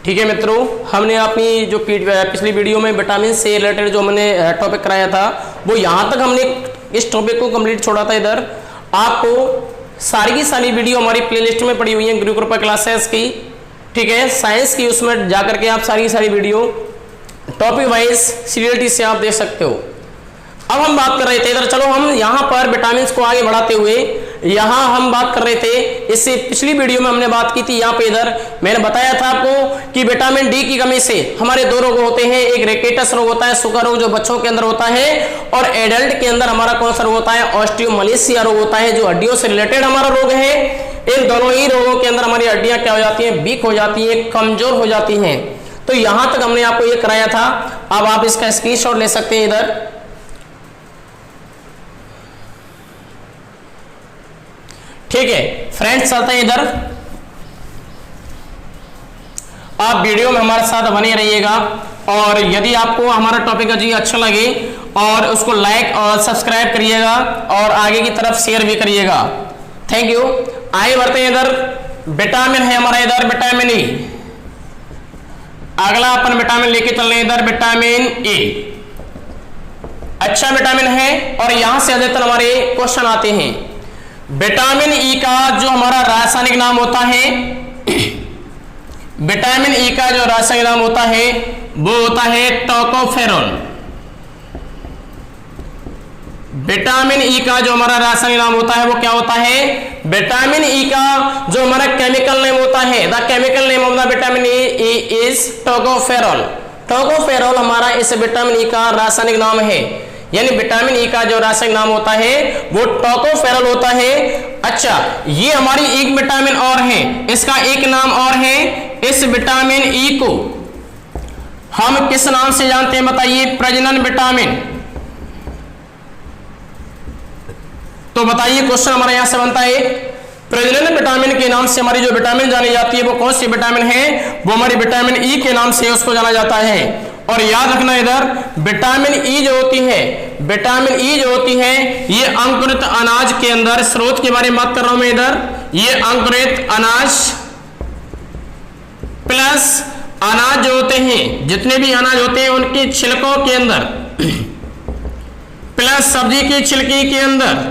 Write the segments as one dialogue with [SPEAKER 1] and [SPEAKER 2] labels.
[SPEAKER 1] ठीक है मित्रों, हमने अपनी जो पिछली वीडियो में विटामिन से रिलेटेड जो हमने टॉपिक कराया था वो यहाँ तक हमने इस टॉपिक को कंप्लीट छोड़ा था। इधर आपको सारी की सारी वीडियो हमारी प्लेलिस्ट में पड़ी हुई है गुरु कृपा क्लासेस की, ठीक है, साइंस की। उसमें जाकर के आप सारी की सारी वीडियो टॉपिक वाइज सीरियलिटी से आप देख सकते हो। अब हम बात कर रहे थे इधर, चलो हम यहाँ पर विटामिन को आगे बढ़ाते हुए यहाँ हम बात कर रहे थे, इससे पिछली वीडियो में हमने बात की थी। यहाँ पे इधर मैंने बताया था आपको कि विटामिन डी की कमी से हमारे दो रोग होते हैं, एक रेकेटस रोग होता है, सूखा रोग जो बच्चों के अंदर होता है, और एडल्ट के अंदर हमारा कौन सा रोग होता है, ऑस्टियोमलेशिया रोग होता है, जो हड्डियों से रिलेटेड हमारा रोग है। इन दोनों ही रोगों के अंदर हमारी हड्डियां क्या हो जाती हैं, वीक हो जाती है, कमजोर हो जाती हैं। तो यहां तक हमने आपको ये कराया था। अब आप इसका स्क्रीनशॉट ले सकते हैं इधर, ठीक है फ्रेंड्स। चलते हैं इधर, आप वीडियो में हमारे साथ बने रहिएगा, और यदि आपको हमारा टॉपिक जी अच्छा लगे और उसको लाइक और सब्सक्राइब करिएगा और आगे की तरफ शेयर भी करिएगा। Thank you. आगे बढ़ते हैं इधर, विटामिन है हमारा इधर विटामिन ई। अगला अपन विटामिन लेके चल रहे हैं इधर, विटामिन ए अच्छा विटामिन है, और यहां से अधिकतर हमारे क्वेश्चन आते हैं। विटामिन ई का जो हमारा रासायनिक नाम होता है, विटामिन ई का जो रासायनिक नाम होता है वो होता है टोकोफेरोल। विटामिन ई का जो हमारा रासायनिक नाम होता है वो क्या होता है, विटामिन ई का जो हमारा केमिकल नेम होता है, the chemical name of the vitamin E is tocopherol. Tocopherol हमारा इस विटामिन ई का रासायनिक नाम है, यानी विटामिन ई का जो रासायनिक नाम होता है वो टोकोफेरोल होता है। अच्छा, ये हमारी एक विटामिन और है, इसका एक नाम और है। इस विटामिन ई को हम किस नाम से जानते हैं बताइए, प्रजनन विटामिन। तो बताइए, क्वेश्चन हमारा यहां से बनता है, प्रजनन विटामिन के नाम से हमारी जो विटामिन जानी जाती है वो कौन सी विटामिन है, वो हमारी विटामिन ई के नाम से उसको जाना जाता है। और याद रखना इधर, विटामिन ई जो होती है, विटामिन ई जो होती है ये अंकुरित अनाज के अंदर, स्रोत के बारे में बात कर रहा हूं मैं इधर, ये अंकुरित अनाज प्लस अनाज जो होते हैं, जितने भी अनाज होते हैं उनके छिलकों के अंदर, प्लस सब्जी की छिलकी के अंदर,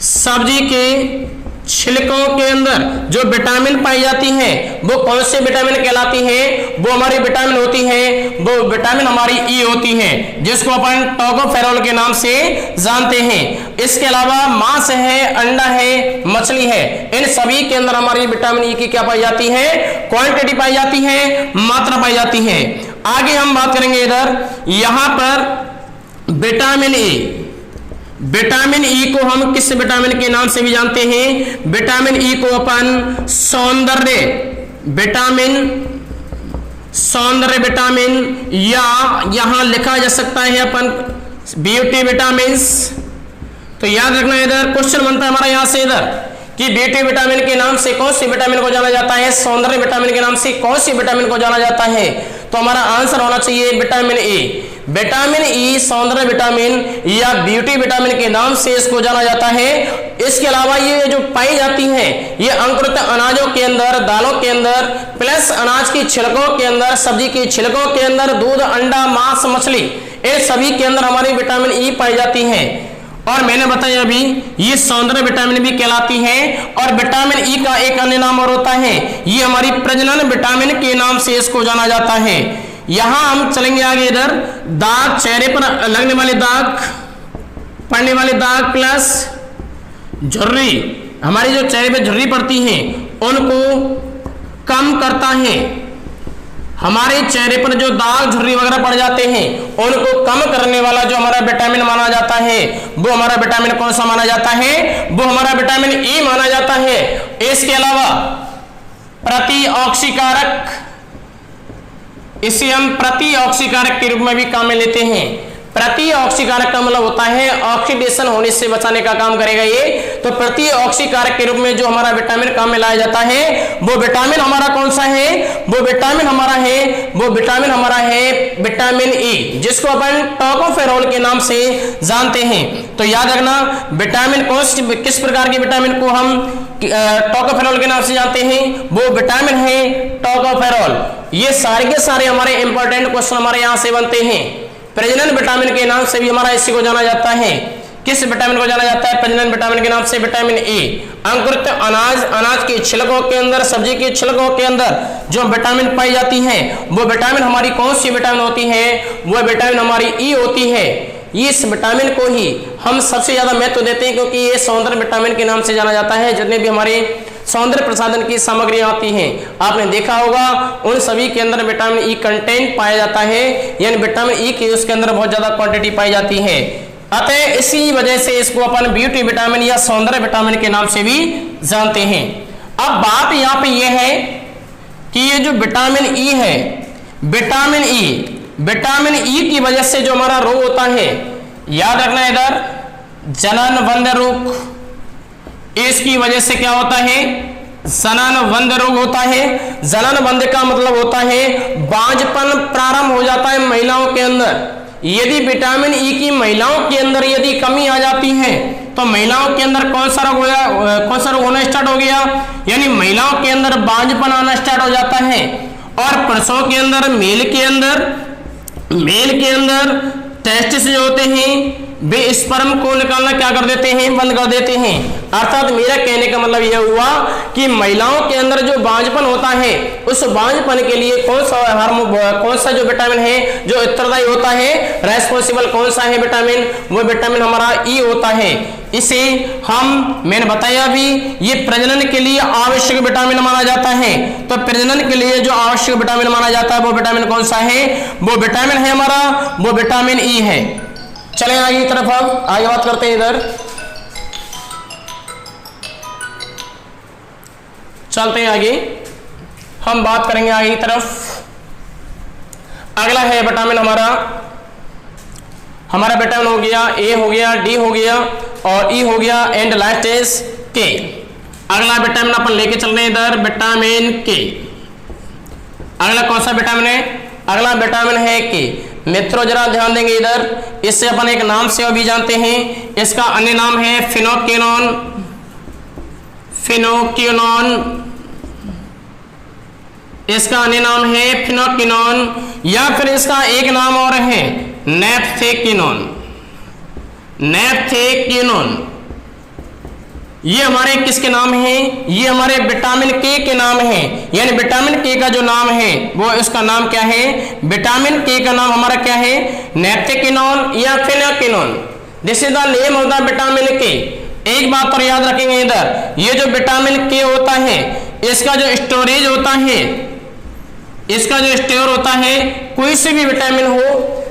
[SPEAKER 1] सब्जी के छिलकों के अंदर जो विटामिन पाई जाती है वो कौन से विटामिन कहलाती है, वो हमारी विटामिन होती है, वो विटामिन हमारी ई होती है, जिसको अपन टोकोफेरोल के नाम से जानते हैं। इसके अलावा मांस है, अंडा है, मछली है, इन सभी के अंदर हमारी विटामिन ई की क्या पाई जाती है, क्वांटिटी पाई जाती है, मात्रा पाई जाती है। आगे हम बात करेंगे इधर, यहां पर विटामिन ई, विटामिन ई को हम किस विटामिन के नाम से भी जानते हैं, विटामिन ई को अपन सौंदर्य विटामिन, सौंदर्य विटामिन, या यहां लिखा जा सकता है अपन ब्यूटी विटामिन्स। तो याद रखना इधर, क्वेश्चन बनता है हमारा यहां से इधर कि ब्यूटी विटामिन के नाम से कौन सी विटामिन को जाना जाता है, सौंदर्य विटामिन के नाम से कौन सी विटामिन को जाना जाता है। तो हमारा आंसर होना चाहिए विटामिन ए। विटामिन ई सौंदर्य विटामिन या ब्यूटी विटामिन के नाम से इसको जाना जाता है। इसके अलावा ये जो पाई जाती हैं ये अंकुरित अनाजों के अंदर, दालों के अंदर, प्लस अनाज की छिलकों के अंदर, सब्जी की छिलकों के अंदर, दूध, अंडा, मांस, मछली, इन सभी के अंदर हमारी विटामिन ई पाई जाती है। और मैंने बताया अभी ये सौंदर्य विटामिन भी कहलाती है। और विटामिन ई का एक अन्य नाम और होता है, ये हमारी प्रजनन विटामिन के नाम से इसको जाना जाता है। यहां हम चलेंगे आगे इधर, दाग, चेहरे पर लगने वाले दाग, पड़ने वाले दाग, प्लस झुर्री, हमारी जो चेहरे पे झुर्री पड़ती है उनको कम करता है। हमारे चेहरे पर जो दाग, झुर्री वगैरह पड़ जाते हैं उनको कम करने वाला जो हमारा विटामिन माना जाता है वो हमारा विटामिन कौन सा माना जाता है, वो हमारा विटामिन ई माना जाता है। इसके अलावा प्रतिऑक्सीकारक, इसे हम प्रतिऑक्सीकारक के रूप में भी काम में लेते हैं। प्रतिऑक्सीकारक का मतलब होता है ऑक्सीडेशन होने से बचाने का काम करेगा ये। तो प्रतिऑक्सीकारक के रूप में जो हमारा विटामिन काम में लाया जाता है वो विटामिन हमारा कौन सा है, वो विटामिन हमारा है विटामिन ई, जिसको अपन टोकोफेरोल के नाम से जानते हैं। तो याद रखना, विटामिन किस प्रकार के विटामिन को हम टोकोफेरोल के नाम से जानते हैं, वो विटामिन है टोकोफेरोल। बी12, ये सारे के सारे हमारे इंपॉर्टेंट क्वेश्चन हमारे यहाँ से बनते हैं। प्रजनन विटामिन के नाम से भी हमारा इसी को जाना जाता है। किस विटामिन को जाना जाता है? प्रजनन विटामिन के नाम से विटामिन ए। अंकुरित अनाज, अनाज के छिलकों के अंदर, सब्जी के छिलकों के अंदर जो विटामिन पाई जाती है वो विटामिन हमारी कौन सी विटामिन होती है? वो विटामिन हमारी ई होती है। इस विटामिन को ही हम सबसे ज्यादा महत्व देते हैं क्योंकि ये सौंदर्य विटामिन के नाम से जाना जाता है। जितने भी हमारे सौंदर्य प्रसाधन की सामग्री आती हैं, आपने देखा होगा उन सभी के अंदर विटामिन ई कंटेंट पाया जाता है, यानी विटामिन ई की उसके अंदर बहुत ज्यादा क्वांटिटी पाई जाती है। अतः इसी वजह से इसको अपन ब्यूटी विटामिन या सौंदर्य विटामिन के नाम से भी जानते हैं। अब बात यहाँ पे यह है कि ये जो विटामिन ई है, विटामिन ई की वजह से जो हमारा रोग होता है, याद रखना इधर, जनन बंध रोग, इसकी वजह से क्या होता है? जनन बंध रोग होता है। जनन बंध का मतलब होता है बांझपन प्रारंभ हो जाता है महिलाओं के अंदर। यदि विटामिन ई की महिलाओं के अंदर यदि कमी आ जाती है तो महिलाओं के अंदर कौन सा रोग होना स्टार्ट हो गया? यानी महिलाओं के अंदर बांझपन आना स्टार्ट हो जाता है। और पुरुषों के अंदर, मेल के अंदर टेस्टिस जो होते हैं वे स्पर्म को निकालना क्या कर देते हैं? बंद कर देते हैं। अर्थात मेरा कहने का मतलब यह हुआ कि महिलाओं के अंदर जो बांझपन होता है, उस बांझपन के लिए कौन सा जो विटामिन है जो उत्तरदायी होता है, रेस्पॉन्सिबल कौन सा है विटामिन? वो विटामिन हमारा ई होता है। इसे मैंने बताया भी, ये प्रजनन के लिए आवश्यक विटामिन माना जाता है। तो प्रजनन के लिए जो आवश्यक विटामिन माना जाता है वो विटामिन कौन सा है? वो विटामिन है हमारा, वो विटामिन ई है। चलें आगे की तरफ, हम आगे बात करते हैं। इधर चलते हैं आगे, हम बात करेंगे आगे की तरफ। अगला है विटामिन हमारा विटामिन हो गया ए, हो गया डी, हो गया और ई हो गया, एंड लास्ट इज के। अगला विटामिन अपन लेके चल रहे हैं इधर, विटामिन के। अगला कौन सा विटामिन है? अगला विटामिन है के। मित्रों जरा ध्यान देंगे इधर, इससे अपन एक नाम से भी जानते हैं, इसका अन्य नाम है फिनोक्विनोन। इसका अन्य नाम है फिनोक्विनोन, या फिर इसका एक नाम और है नैप्थेक्विनोन। ये हमारे किसके नाम हैं? ये हमारे विटामिन के नाम हैं। यानी विटामिन के का जो नाम है वो इसका नाम क्या है? विटामिन के का नाम हमारा क्या है? नैप्थेक्विनोन या phylloquinone. This is the name of the vitamin K. एक बात और याद रखेंगे इधर, ये जो विटामिन के होता है, इसका जो स्टोरेज होता है, इसका जो स्टोर होता है, कोई से भी विटामिन हो,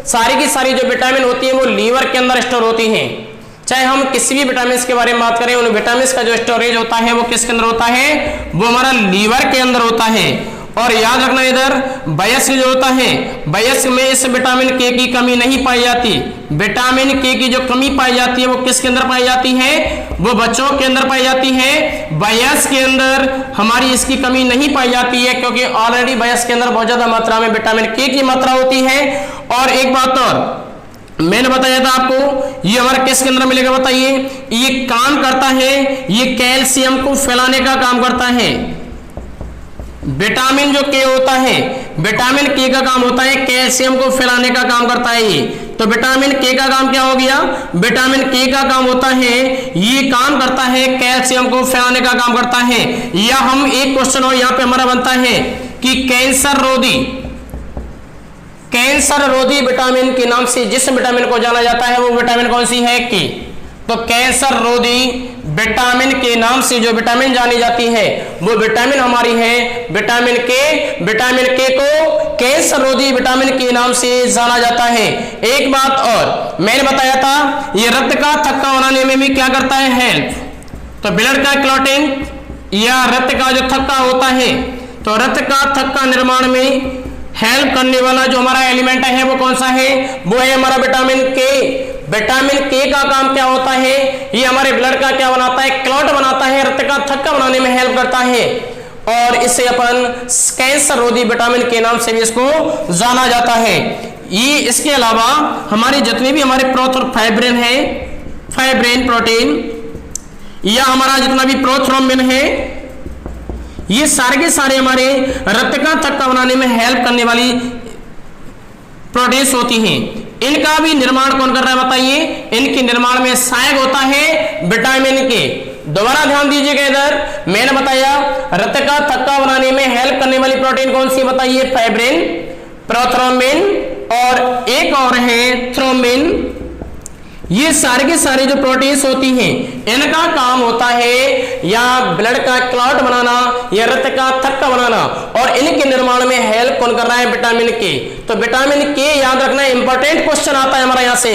[SPEAKER 1] सारी की सारी जो विटामिन होती है वो लीवर के अंदर स्टोर होती हैं। चाहे हम किसी भी विटामिन के बारे में बात करें, उन विटामिन का जो स्टोरेज होता है वो किसके अंदर होता है? वो हमारा लीवर के अंदर होता है। और याद रखना इधर, वयस्क जो होता है, वयस्क में इस विटामिन के की कमी नहीं पाई जाती। विटामिन के की जो कमी पाई जाती है वो किसके अंदर पाई जाती है? वो बच्चों के अंदर पाई जाती है। वयस्क के अंदर हमारी इसकी कमी नहीं पाई जाती है, क्योंकि ऑलरेडी वयस्क के अंदर बहुत ज्यादा मात्रा में विटामिन के की मात्रा होती है। और एक बात और मैंने बताया था आपको, ये हमारा किसके अंदर मिलेगा बताइए? ये काम करता है, ये कैल्शियम को फैलाने का काम करता है। विटामिन जो के होता है, विटामिन के का काम होता है कैल्शियम को फैलाने का काम करता है ये। तो विटामिन के का काम क्या हो गया? विटामिन के का काम होता है, ये काम करता है कैल्शियम को फैलाने का काम करता है। या हम एक क्वेश्चन और यहाँ पे हमारा बनता है कि कैंसर रोधी विटामिन के नाम से जिस विटामिन को जाना जाता है वो विटामिन कौन सी है? के। तो कैंसर रोधी विटामिन के नाम से जो विटामिन जानी जाती है वो विटामिन हमारी है विटामिन के। विटामिन के को कैंसर रोधी विटामिन के नाम से जाना जाता है। एक बात और मैंने बताया था, ये रक्त का थक्का बनाने में भी क्या करता है? हेल्प। तो ब्लड का क्लॉटिंग या रक्त का जो थक्का होता है, तो रक्त का थक्का निर्माण में हेल्प करने वाला जो हमारा एलिमेंट है वो कौन सा है? वो है हमारा विटामिन के। विटामिन के का काम क्या होता है? ये हमारे ब्लड का क्या बनाता है? क्लॉट बनाता है, रक्त का थक्का बनाने में हेल्प करता है। और इसे अपन कैंसर रोधी विटामिन के नाम से भी इसको जाना जाता है। ये इसके अलावा हमारे जितने भी हमारे फाइब्रिन है, फाइब्रिन प्रोटीन, या हमारा जितना भी प्रोथ्रोम्बिन है, ये सारे के सारे हमारे रक्त का थक्का बनाने में हेल्प करने वाली प्रोटीन्स होती हैं। इनका भी निर्माण कौन कर रहा है बताइए? इनके निर्माण में सहायक होता है विटामिन के। दोबारा ध्यान दीजिएगा, इधर मैंने बताया रक्त का थक्का बनाने में हेल्प करने वाली प्रोटीन कौन सी बताइए? फाइब्रिन, प्रोथ्रोम्बिन और एक और है थ्रोम्बिन। ये सारे के सारे जो प्रोटीन्स होती हैं इनका काम होता है या ब्लड का क्लॉट बनाना या रक्त का थक्का बनाना, और इनके निर्माण में हेल्प कौन कर रहा है? विटामिन के। तो विटामिन के याद रखना, इंपॉर्टेंट क्वेश्चन आता है हमारा यहां से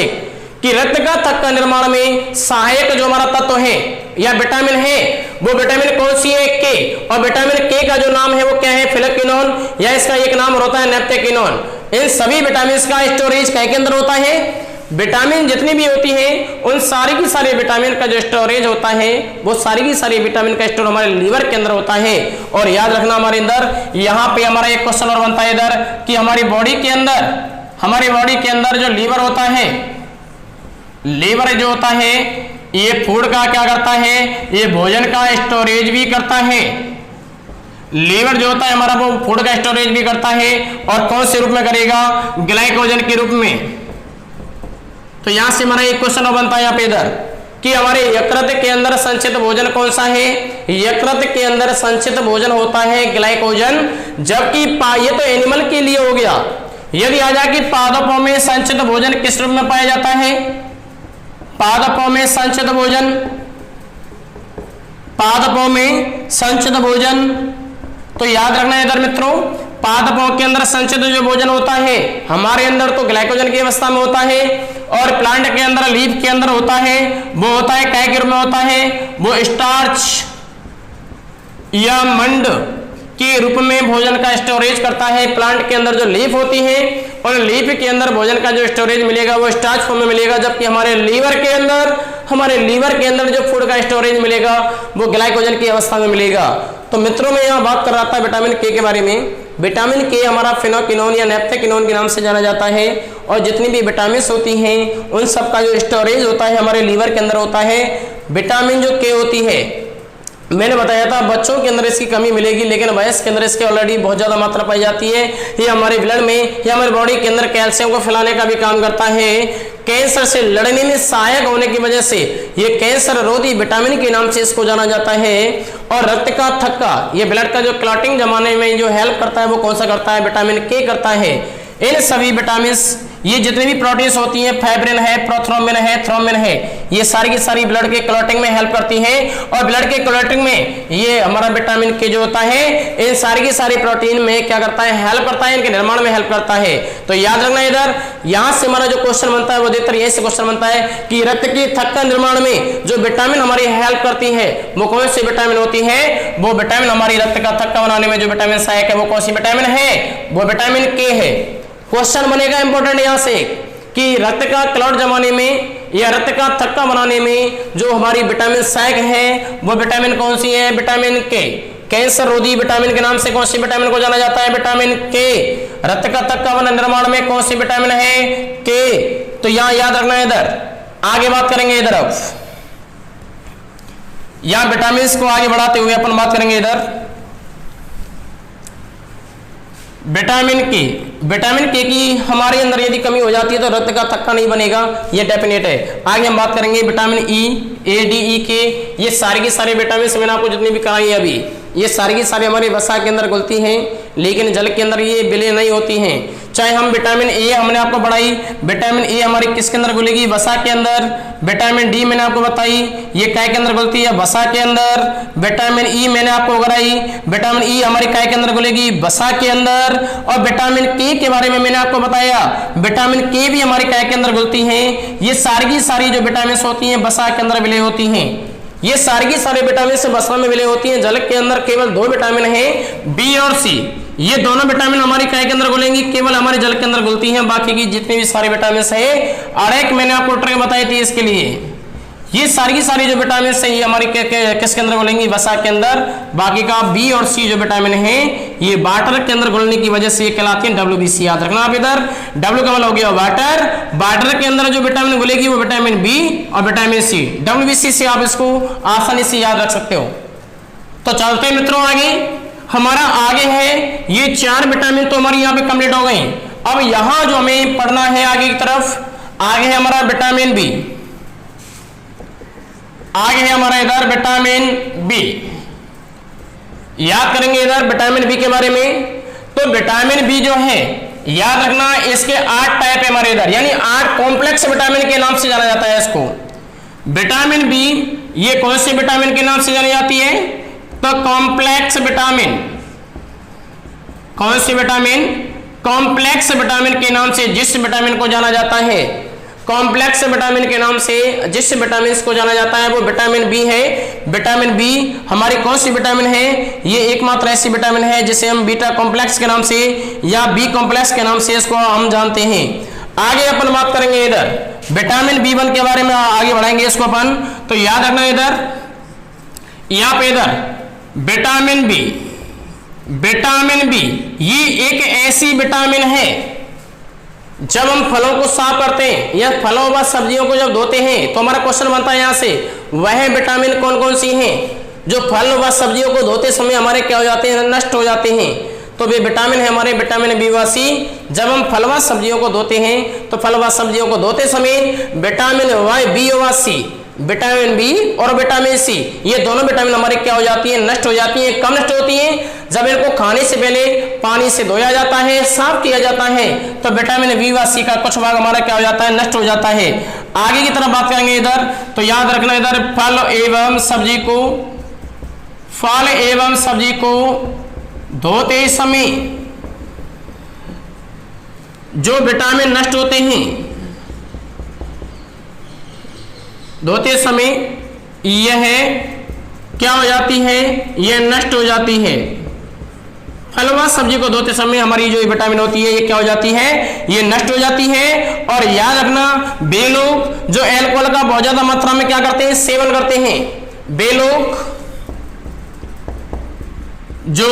[SPEAKER 1] कि रक्त का थक्का निर्माण में सहायक जो हमारा तत्व है या विटामिन है वो विटामिन कौन सी है? के। और विटामिन के का जो नाम है वो क्या है? फ्लेवोकिनोन, या इसका एक नाम होता है नेप्थेकिनोन। इन सभी विटामिन का स्टोरेज क्या के अंदर होता है? विटामिन जितनी भी होती है उन सारी की सारी विटामिन का जो स्टोरेज होता है वो सारी की सारी विटामिन का स्टोर हमारे लीवर के अंदर होता है। और याद रखना हमारे अंदर यहाँ पे हमारा एक क्वेश्चन और बनता है इधर कि हमारी बॉडी के अंदर जो लीवर होता है, लीवर जो होता है ये फूड का क्या करता है? ये भोजन का स्टोरेज भी करता है। लीवर जो होता है हमारा वो फूड का स्टोरेज भी करता है, और कौन से रूप में करेगा? ग्लाइकोजन के रूप में। तो यहां से हमारा एक क्वेश्चन बनता है यहाँ पे इधर कि हमारे यकृत के अंदर संचित भोजन कौन सा है? यकृत के अंदर संचित भोजन होता है ग्लाइकोजन। जबकि ये तो एनिमल के लिए हो गया। यदि आ जाए कि पादपों में संचित भोजन किस रूप में पाया जाता है? पादपों में संचित भोजन, पादपों में संचित भोजन, तो याद रखना इधर मित्रों, पादपों के अंदर संचित जो भोजन होता है हमारे अंदर तो ग्लाइकोजन की अवस्था में होता है, और प्लांट के अंदर, लीफ के अंदर होता है वो होता है क्या के रूप में होता है? वो स्टार्च या मंड के रूप में भोजन का स्टोरेज करता है। प्लांट के अंदर जो लीफ होती है और लीफ के अंदर भोजन का जो स्टोरेज मिलेगा वो स्टार्च फॉर्म में मिलेगा, जबकि हमारे लीवर के अंदर जो फूड का स्टोरेज मिलेगा वो ग्लाइकोजन की अवस्था में मिलेगा। तो मित्रों में यहाँ बात कर रहा था विटामिन के के बारे में। विटामिन के हमारा फेनोकिनोन या नेप्थेकिनोन के नाम से जाना जाता है, और जितनी भी विटामिन होती हैं उन सब का जो स्टोरेज होता है हमारे लीवर के अंदर होता है। विटामिन जो के होती है मैंने बताया था बच्चों के अंदर इसकी कमी मिलेगी, लेकिन वयस्क के अंदर इसकी ऑलरेडी बहुत ज्यादा मात्रा पाई जाती है। ये हमारे ब्लड में या हमारी बॉडी के अंदर कैल्शियम को फैलाने का भी काम करता है। कैंसर से लड़ने में सहायक होने की वजह से ये कैंसर रोधी विटामिन के नाम से इसको जाना जाता है। और रक्त का थक्का, ये ब्लड का जो क्लॉटिंग जमाने में जो हेल्प करता है वो कौन सा करता है? विटामिन के करता है। इन सभी विटामिन, ये जितनी भी प्रोटीन्स होती हैं, फाइब्रिन है, प्रोथ्रोम्बिन है, थ्रोम्बिन है, ये सारी की सारी ब्लड के क्लॉटिंग में हेल्प करती हैं। और ब्लड के क्लॉटिंग में ये हमारा विटामिन के जो होता है इन सारी की सारी प्रोटीन में क्या करता है? हेल्प करता है, इनके निर्माण में हेल्प करता है। तो याद रखना इधर, यहां से हमारा जो क्वेश्चन बनता है वो अधिकतर यही से क्वेश्चन बनता है कि रक्त के थक्का निर्माण में जो विटामिन हमारी हेल्प करती है वो कौन सी विटामिन होती है? वो विटामिन हमारी रक्त का थक्का बनाने में जो विटामिन सहायक है वो कौन सी विटामिन है? वो विटामिन के है। क्वेश्चन बनेगा इंपॉर्टेंट यहां से कि रक्त का क्लॉट जमाने में या रक्त का थक्का बनाने में जो हमारी विटामिन सहायक है वो विटामिन कौन सी है? विटामिन के। कैंसर रोधी विटामिन के नाम से कौन सी विटामिन को जाना जाता है? विटामिन के। रक्त का थक्का बना निर्माण में कौन सी विटामिन है? के। तो यहां याद रखना है। इधर आगे बात करेंगे, इधर अब यहां विटामिन को आगे बढ़ाते हुए अपन बात करेंगे इधर विटामिन के। विटामिन के की हमारे अंदर यदि कमी हो जाती है तो रक्त का थक्का नहीं बनेगा, ये डेफिनेट है। आगे हम बात करेंगे विटामिन ई, ए, डी, ई, के। ये सारे के सारे विटामिन मैंने आपको जितनी भी कराई है अभी, ये सारी की सारी हमारी वसा के अंदर घुलती हैं, लेकिन जल के अंदर ये विलय नहीं होती हैं। चाहे हम विटामिन ए हमने आपको बढ़ाई, विटामिन ए हमारी किसके अंदर घुलेगी? वसा के अंदर। विटामिन डी मैंने आपको बताई ये काय के अंदर घुलती है? वसा के अंदर। विटामिन ई मैंने आपको बताई, विटामिन ई हमारी काय के अंदर घुलेगी? वसा के अंदर। और विटामिन के बारे में मैंने आपको बताया, विटामिन के भी हमारी काय के अंदर घुलती हैं। ये सारी की सारी जो विटामिन होती हैं वसा के अंदर विलय होती हैं। ये सारी की सारे विटामिन से वसा में विलय होती हैं। जल के अंदर केवल दो विटामिन है, बी और सी। ये दोनों विटामिन हमारी काय के अंदर घुलेंगी? केवल हमारे जल के अंदर घुलती हैं। बाकी की जितने भी सारे विटामिन है, अरेक मैंने आपको ट्रिक बताई थी इसके लिए। ये सारी की सारी जो विटामिन है ये हमारी किसके अंदर घुलेंगी? वसा के अंदर। बाकी का बी और सी जो विटामिन है ये वाटर के अंदर घुलने की वजह से ये कहलाती है WBC। याद रखना आप इधर, डब्ल्यू का मतलब हो गया वाटर, वाटर के अंदर जो विटामिन घुलेगी वो विटामिन बी और विटामिन सी। WBC से आप इसको आसानी से याद रख सकते हो। तो चलते हैं मित्रों आगे। हमारा आगे है, ये 4 विटामिन तो हमारी यहाँ पे कंप्लीट हो गए। अब यहाँ जो हमें पढ़ना है आगे की तरफ, आगे है हमारा विटामिन बी, आगे है हमारा इधर विटामिन बी। याद करेंगे इधर विटामिन बी के बारे में। तो विटामिन बी जो है याद रखना, इसके 8 टाइप है हमारे इधर, यानी 8 कॉम्प्लेक्स विटामिन के नाम से जाना जाता है इसको। विटामिन बी ये कौन से विटामिन के नाम से जानी जाती है? तो कॉम्प्लेक्स विटामिन। कौन सी विटामिन? कॉम्प्लेक्स विटामिन के नाम से जिस विटामिन को जाना जाता है, कॉम्प्लेक्स विटामिन के नाम से जिस विटामिन को जाना जाता है वो विटामिन बी है। विटामिन बी हमारी कौन सी विटामिन है? ये एकमात्र ऐसी विटामिन है जिसे हम बीटा कॉम्प्लेक्स के नाम से या बी कॉम्प्लेक्स के नाम से इसको हम जानते हैं। आगे अपन बात करेंगे इधर विटामिन बी1 के बारे में, आगे बढ़ाएंगे इसको अपन। तो याद रखना इधर, यहाँ पे इधर विटामिन बी, विटामिन बी ये एक ऐसी विटामिन है, जब हम फलों को साफ करते हैं या फलों व सब्जियों को जब धोते हैं तो हमारा क्वेश्चन बनता है यहाँ से, वह विटामिन कौन कौन सी हैं जो फल व सब्जियों को धोते समय हमारे क्या हो जाते हैं? नष्ट हो जाते हैं। तो वे विटामिन है हमारे विटामिन बी व सी। जब हम फल व सब्जियों को धोते हैं तो फल व सब्जियों को धोते समय विटामिन वाई बी व सी, विटामिन बी और विटामिन सी, ये दोनों विटामिन हमारे क्या हो जाती है? नष्ट हो जाती है। कब नष्ट होती है? जब इनको खाने से पहले पानी से धोया जाता है, साफ किया जाता है, तो विटामिन बी व सी का कुछ भाग हमारा क्या हो जाता है? नष्ट हो जाता है। आगे की तरफ बात करेंगे इधर, तो याद रखना इधर फल एवं सब्जी को, फल एवं सब्जी को धोते समय जो विटामिन नष्ट होते हैं, धोते समय यह क्या हो जाती है? यह नष्ट हो जाती है। फल व सब्जी को धोते समय हमारी जो विटामिन होती है ये क्या हो जाती है? ये नष्ट हो जाती है। और याद रखना वे लोग जो अल्कोहल का बहुत ज्यादा मात्रा में क्या करते हैं? सेवन करते हैं। वे लोग जो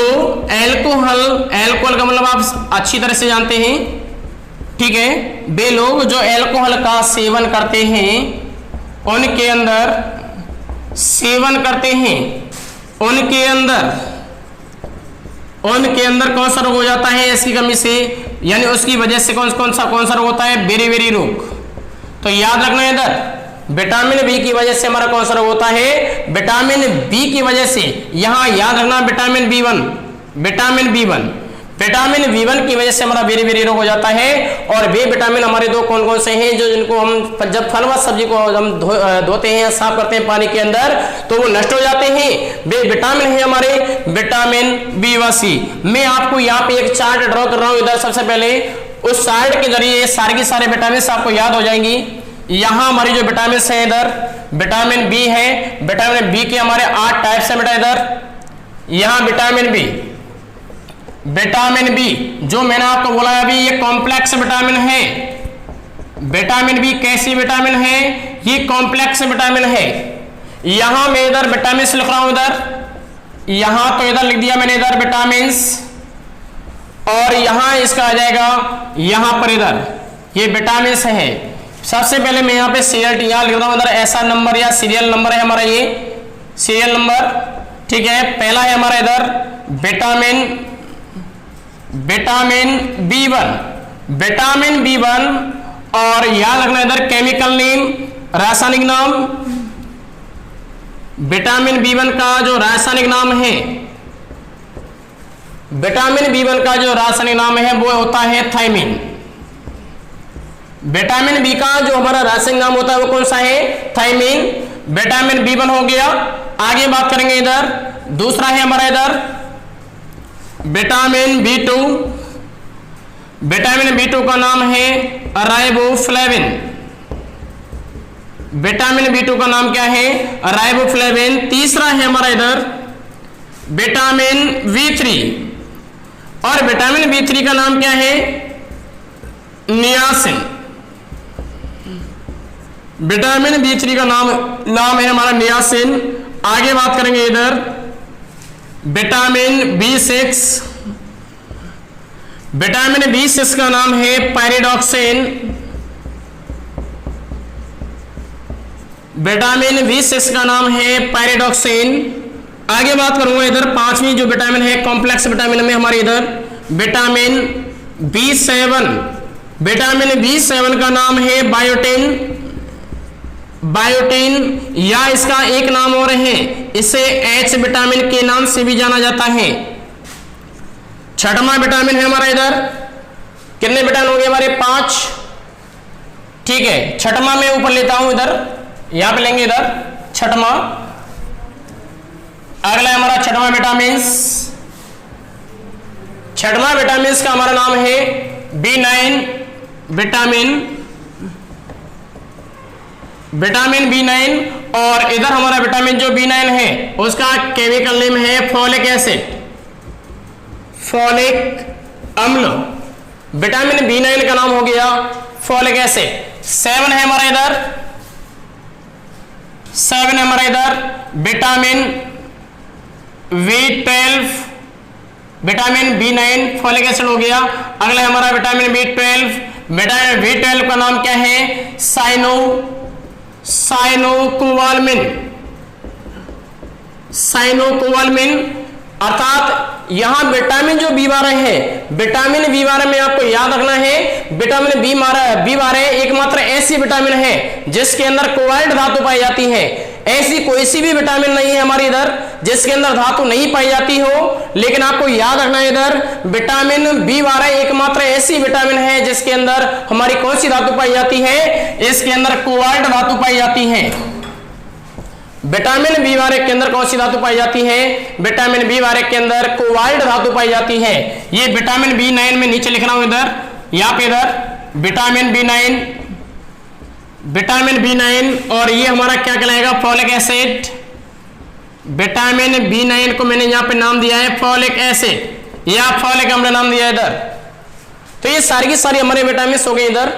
[SPEAKER 1] अल्कोहल का मतलब आप अच्छी तरह से जानते हैं, ठीक है? वे लोग जो अल्कोहल का सेवन करते हैं उनके अंदर सेवन करते हैं, उनके अंदर कौन सा रोग हो जाता है? इसकी कमी से, यानी उसकी वजह से कौन सा रोग होता है? बेरी रोग। तो याद रखना इधर विटामिन बी की वजह से हमारा कौन सा रोग होता है? विटामिन बी की वजह से। यहां याद रखना विटामिन बी1, विटामिन बी1 की वजह से हमारा बेरी रोग हो जाता है। और वे विटामिन हमारे दो कौन कौन से हैं जो जिनको हम जब फल व सब्जी को हम धोते हैं, साफ करते हैं पानी के अंदर, तो वो नष्ट हो जाते हैं। वे विटामिन है हमारे विटामिन बी व सी। मैं आपको यहाँ पे एक चार्ट ड्रॉ कर रहा हूँ इधर। सबसे पहले उस चार्ट के जरिए सारे के सारे विटामिन आपको याद हो जाएंगी। यहाँ हमारी जो विटामिन है इधर विटामिन बी है, विटामिन बी के हमारे 8 टाइप्स है बेटा इधर। यहाँ विटामिन बी जो मैंने आपको बोला अभी, ये कॉम्प्लेक्स विटामिन है। विटामिन बी कैसी विटामिन है? ये कॉम्प्लेक्स विटामिन है। यहां मैं इधर विटामिन लिख रहा हूं इधर, यहां तो इधर लिख दिया मैंने इधर विटामिन, और यहां इसका आ जाएगा यहां पर इधर ये विटामिन है। सबसे पहले मैं यहां पे सीरियल यहां लिख रहा हूं इधर, ऐसा नंबर या सीरियल नंबर है हमारा, ये सीरियल नंबर, ठीक है? पहला है हमारा इधर विटामिन बी1, और याद रखना इधर केमिकल नेम, रासायनिक नाम। विटामिन बी1 का जो रासायनिक नाम है, विटामिन बी1 का जो रासायनिक नाम है वो होता है थायमिन। विटामिन बी का जो हमारा रासायनिक नाम होता है वो कौन सा है? थायमिन। विटामिन बी1 हो गया। आगे बात करेंगे इधर, दूसरा है हमारा इधर विटामिन बी2। विटामिन बी2 का नाम है राइबोफ्लेविन। विटामिन बी2 का नाम क्या है? राइबोफ्लेविन। तीसरा है हमारा इधर विटामिन बी3, और विटामिन बी3 का नाम क्या है? नियासिन। विटामिन बी3 का नाम है हमारा नियासिन। आगे बात करेंगे इधर विटामिन बी6। विटामिन बी6 का नाम है पायरिडॉक्सिन। विटामिन बी6 का नाम है पायरिडॉक्सिन। आगे बात करूंगा इधर पांचवी जो विटामिन है कॉम्प्लेक्स विटामिन में हमारे इधर विटामिन B7। विटामिन B7 का नाम है बायोटिन, बायोटिन या इसका एक नाम और है, इसे H विटामिन के नाम से भी जाना जाता है। छठवां विटामिन है हमारा इधर, कितने विटामिन हो गए हमारे 5, ठीक है। छठवां मैं ऊपर लेता हूं इधर, यहां पे लेंगे इधर छठवां। अगला हमारा छठवां विटामिन, छठवां विटामिन का हमारा नाम है B9 विटामिन, विटामिन B9। और इधर हमारा विटामिन जो B9 है उसका केमिकल नेम है फोलिक एसिड, फोलिक अम्ल। विटामिन B9 का नाम हो गया फोलिक एसिड। 7 है हमारा इधर, 7 है हमारा इधर vitamin B12, vitamin B9 folic acid हो गया। अगला हमारा विटामिन B12, विटामिन B12 का नाम क्या है साइनोकोबालामिन, साइनोकोबालामिन। अर्थात यहां विटामिन जो B12 है, विटामिन B12 में आपको याद रखना है विटामिन B12 एकमात्र ऐसी विटामिन है जिसके अंदर कोबाल्ट धातु पाई जाती है। ऐसी कोई सी भी विटामिन नहीं है हमारी इधर जिसके अंदर धातु नहीं पाई जाती हो, लेकिन आपको याद रखना है इधर विटामिन B12 एकमात्र ऐसी विटामिन है जिसके अंदर हमारी कौन सी धातु पाई जाती है, इसके अंदर कोबाल्ट धातु पाई जाती है। विटामिन B12 के अंदर कौन सी धातु पाई जाती है, विटामिन B12 के अंदर कोबाल्ट धातु पाई जाती है। ये विटामिन B9 में नीचे लिख रहा हूं इधर, यहां पे इधर विटामिन B9, विटामिन B9। और ये हमारा क्या कहलाएगा फोलिक एसिड। विटामिन B9 को मैंने यहां पे नाम दिया है फोलिक एसिड या फोलिक अम्ल नाम दिया है इधर। तो ये सारी की सारी हमारे विटामिन हो गए इधर।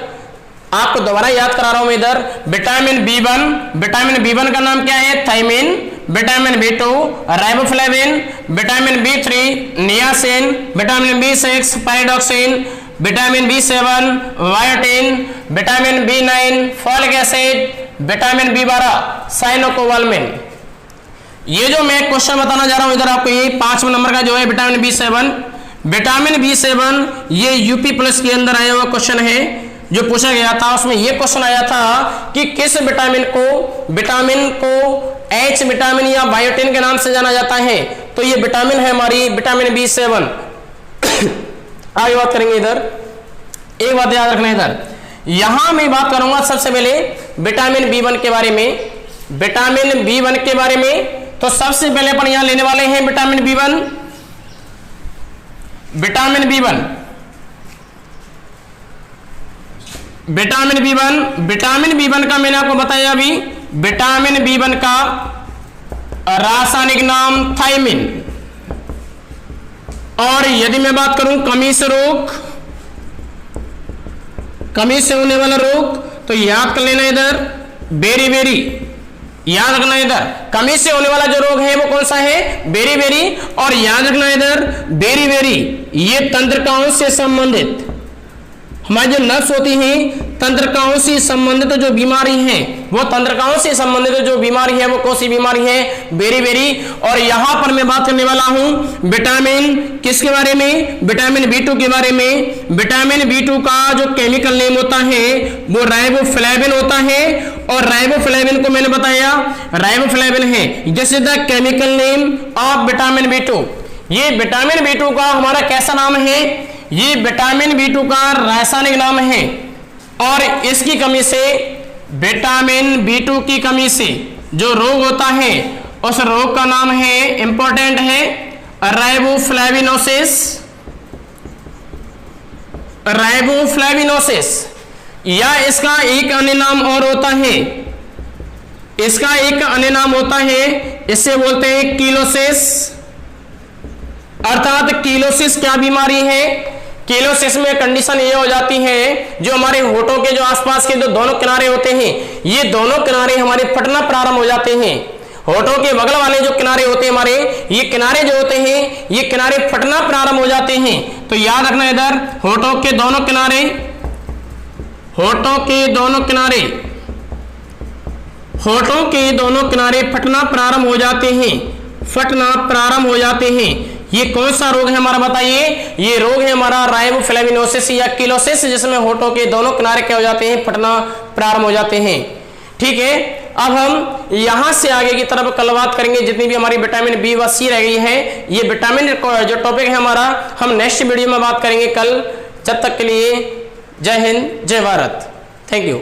[SPEAKER 1] आपको दोबारा याद करा रहा हूं मैं इधर विटामिन B1, विटामिन B1 का नाम क्या है thiamine, vitamin B2 riboflavin, vitamin B3 niacin, vitamin B6 pyridoxine, vitamin B7 biotin, vitamin B9 folic acid, vitamin B12 cyanocobalamin. ये जो मैं क्वेश्चन बताना जा रहा हूं इधर आपको, ये 5वें नंबर का जो है विटामिन B7, विटामिन B7 ये यूपी प्लस के अंदर आया हुआ क्वेश्चन है जो पूछा गया था। उसमें ये क्वेश्चन आया था कि किस विटामिन को H विटामिन या बायोटिन के नाम से जाना जाता है। तो ये विटामिन है हमारी विटामिन B7। आगे बात करेंगे इधर, एक बात याद रखना इधर, यहां मैं बात करूंगा सबसे पहले विटामिन B1 के बारे में, विटामिन B1 के बारे में। तो सबसे पहले अपन यहां लेने वाले हैं vitamin B1, vitamin B1, vitamin B1, vitamin B1 का मैंने आपको बताया अभी, विटामिन B1 का रासायनिक नाम थायमिन। और यदि मैं बात करूं कमी से रोग, कमी से होने वाला रोग, तो याद कर लेना इधर बेरी, याद रखना इधर कमी से होने वाला जो रोग है वो कौन सा है बेरी। और याद रखना इधर बेरी ये तंत्रिकाओं से संबंधित, हमारी जो नर्व्स होती हैं तंत्रिकाओं से संबंधित जो बीमारी है वो तंत्रिकाओं से संबंधित जो बीमारी है वो कौन सी बीमारी है बेरी। और यहां पर मैं बात करने वाला हूं विटामिन किसके बारे में, विटामिन B2 के बारे में। विटामिन B2 का जो केमिकल नेम होता है वो राइबोफ्लेविन होता है। और राइबोफ्लेविन को मैंने बताया राइबोफ्लेविन है जैसे the chemical name of vitamin B2। ये विटामिन B2 का हमारा कैसा नाम है, ये विटामिन B2 का रासायनिक नाम है। और इसकी कमी से, विटामिन B2 की कमी से जो रोग होता है उस रोग का नाम है, इंपॉर्टेंट है, राइबोफ्लेविनोसिस, राइबोफ्लेविनोसिस। या इसका एक अन्य नाम और होता है, इसका एक अन्य नाम होता है, इसे बोलते हैं कीलोसिस। अर्थात कीलोसिस क्या बीमारी है, कीलोसिस में कंडीशन ये हो जाती है जो हमारे होठों के जो आसपास के जो दोनों किनारे होते हैं ये दोनों किनारे हमारे फटना प्रारंभ हो जाते हैं। होठों के बगल वाले जो किनारे होते हैं हमारे, ये किनारे जो होते हैं ये किनारे फटना प्रारंभ हो जाते हैं। तो याद रखना इधर होठों के दोनों किनारे, होठों के दोनों किनारे, होठों के दोनों किनारे फटना प्रारंभ हो जाते हैं। फटना प्रारंभ हो जाते हैं। ये कौन सा रोग है हमारा बताइए? ये रोग है हमारा राइबोफ्लेविनोसिस या किलोसिस, जिसमें होठों के दोनों किनारे क्या हो जाते हैं? फटना प्रारंभ हो जाते हैं। ठीक है, अब हम यहां से आगे की तरफ कल बात करेंगे जितनी भी हमारी विटामिन बी व सी रह गई है। ये विटामिन जो टॉपिक है हमारा, हम नेक्स्ट वीडियो में बात करेंगे कल। जब तक के लिए जय हिंद, जय भारत, थैंक यू।